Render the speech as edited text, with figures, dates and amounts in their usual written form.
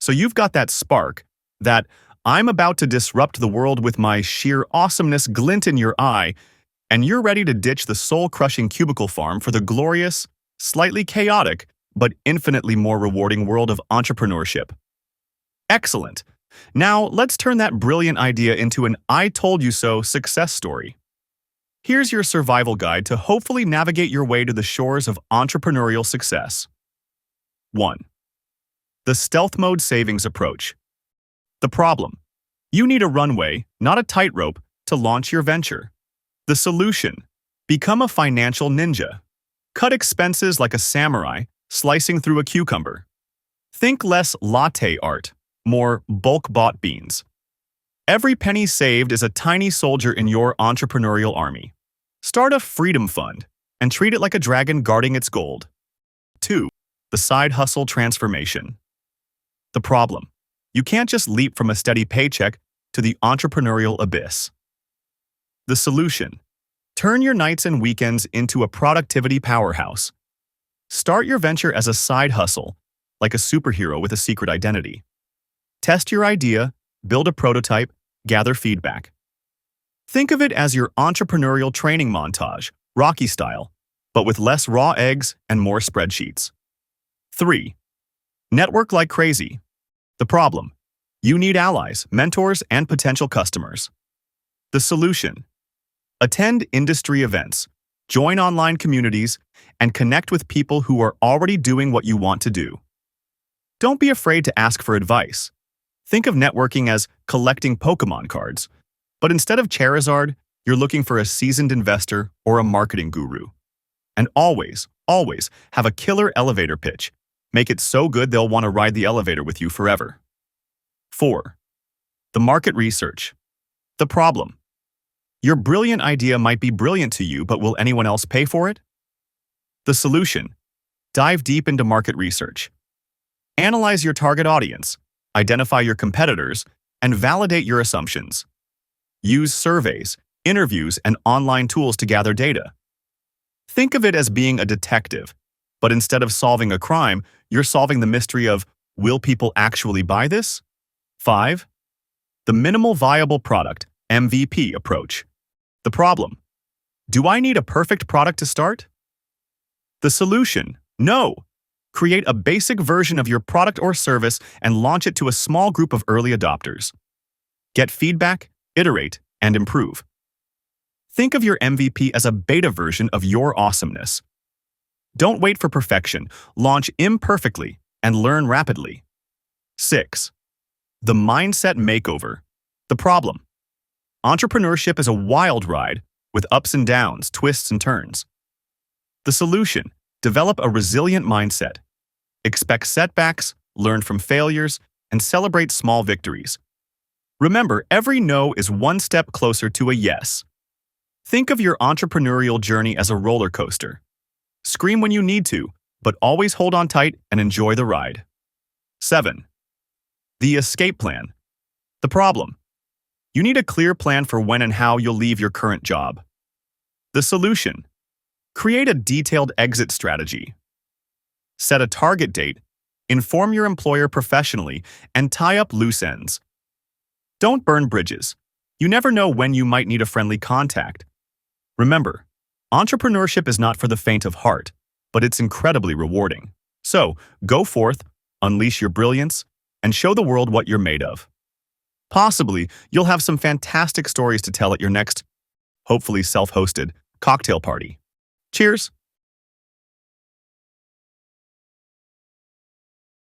So you've got that spark, that I'm about to disrupt the world with my sheer awesomeness glint in your eye, and you're ready to ditch the soul-crushing cubicle farm for the glorious, slightly chaotic, but infinitely more rewarding world of entrepreneurship. Excellent. Now, let's turn that brilliant idea into an I told you so success story. Here's your survival guide to hopefully navigate your way to the shores of entrepreneurial success. 1. The stealth mode savings approach. The problem: you need a runway, not a tightrope, to launch your venture. The solution: become a financial ninja. Cut expenses like a samurai slicing through a cucumber. Think less latte art, more bulk-bought beans. Every penny saved is a tiny soldier in your entrepreneurial army. Start a freedom fund and treat it like a dragon guarding its gold. 2. The side hustle transformation. The problem: you can't just leap from a steady paycheck to the entrepreneurial abyss. The solution: turn your nights and weekends into a productivity powerhouse. Start your venture as a side hustle, like a superhero with a secret identity. Test your idea, build a prototype, gather feedback. Think of it as your entrepreneurial training montage, Rocky style, but with less raw eggs and more spreadsheets. 3. Network like crazy. The problem: you need allies, mentors, and potential customers. The solution: attend industry events, join online communities, and connect with people who are already doing what you want to do. Don't be afraid to ask for advice. Think of networking as collecting Pokemon cards, but instead of Charizard, you're looking for a seasoned investor or a marketing guru. And always, always have a killer elevator pitch. Make it so good they'll want to ride the elevator with you forever. 4. The market research. The problem: your brilliant idea might be brilliant to you, but will anyone else pay for it? The solution: dive deep into market research. Analyze your target audience, identify your competitors, and validate your assumptions. Use surveys, interviews, and online tools to gather data. Think of it as being a detective, but instead of solving a crime, you're solving the mystery of, will people actually buy this? 5. The minimal viable product, MVP approach. The problem: do I need a perfect product to start? The solution: no. Create a basic version of your product or service and launch it to a small group of early adopters. Get feedback, iterate, and improve. Think of your MVP as a beta version of your awesomeness. Don't wait for perfection. Launch imperfectly and learn rapidly. 6. The mindset makeover. The problem: entrepreneurship is a wild ride with ups and downs, twists and turns. The solution: develop a resilient mindset. Expect setbacks, learn from failures, and celebrate small victories. Remember, every no is one step closer to a yes. Think of your entrepreneurial journey as a roller coaster. Scream when you need to, but always hold on tight and enjoy the ride. 7. The escape plan. The problem: you need a clear plan for when and how you'll leave your current job. The solution: create a detailed exit strategy. Set a target date, inform your employer professionally, and tie up loose ends. Don't burn bridges. You never know when you might need a friendly contact. Remember, entrepreneurship is not for the faint of heart, but it's incredibly rewarding. So, go forth, unleash your brilliance, and show the world what you're made of. Possibly, you'll have some fantastic stories to tell at your next, hopefully self-hosted, cocktail party. Cheers!